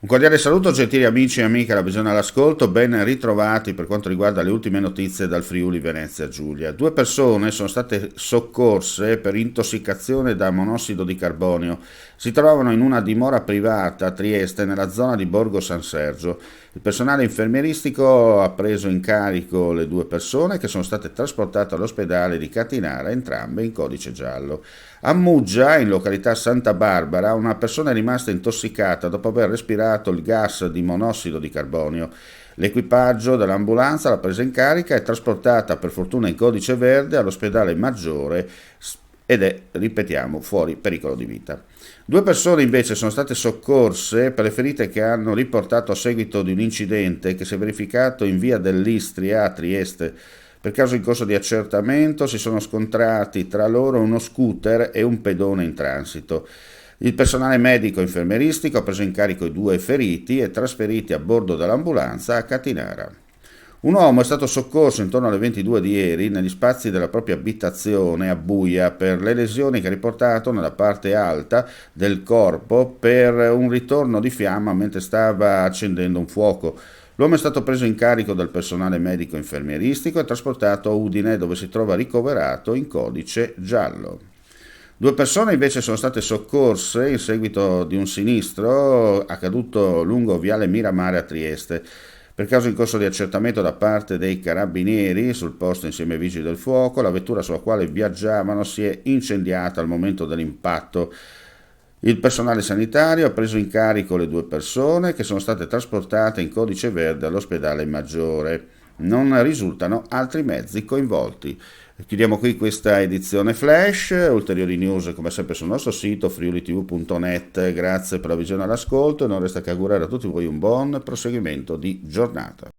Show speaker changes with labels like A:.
A: Un cordiale saluto, gentili amici e amiche alla visione all'ascolto, ben ritrovati per quanto riguarda le ultime notizie dal Friuli Venezia Giulia. Due persone sono state soccorse per intossicazione da monossido di carbonio. Si trovano in una dimora privata a Trieste, nella zona di Borgo San Sergio. Il personale infermieristico ha preso in carico le due persone che sono state trasportate all'ospedale di Catinara, entrambe in codice giallo. A Muggia, in località Santa Barbara, una persona è rimasta intossicata dopo aver respirato il gas di monossido di carbonio. L'equipaggio dell'ambulanza l'ha presa in carica e trasportata, per fortuna in codice verde, all'ospedale Maggiore ed è, ripetiamo, fuori pericolo di vita. Due persone invece sono state soccorse per le ferite che hanno riportato a seguito di un incidente che si è verificato in via dell'Istria a Trieste. Per caso in corso di accertamento si sono scontrati tra loro uno scooter e un pedone in transito. Il personale medico e infermeristico ha preso in carico i due feriti e trasferiti a bordo dell'ambulanza a Catinara. Un uomo è stato soccorso intorno alle 22 di ieri negli spazi della propria abitazione a Buia per le lesioni che ha riportato nella parte alta del corpo per un ritorno di fiamma mentre stava accendendo un fuoco. L'uomo è stato preso in carico dal personale medico infermieristico e trasportato a Udine, dove si trova ricoverato in codice giallo. Due persone invece sono state soccorse in seguito di un sinistro accaduto lungo Viale Miramare a Trieste. Per caso in corso di accertamento da parte dei carabinieri sul posto insieme ai vigili del fuoco, la vettura sulla quale viaggiavano si è incendiata al momento dell'impatto. Il personale sanitario ha preso in carico le due persone che sono state trasportate in codice verde all'ospedale Maggiore. Non risultano altri mezzi coinvolti. Chiudiamo qui questa edizione flash, ulteriori news come sempre sul nostro sito friulitv.net. Grazie per la visione all'ascolto e non resta che augurare a tutti voi un buon proseguimento di giornata.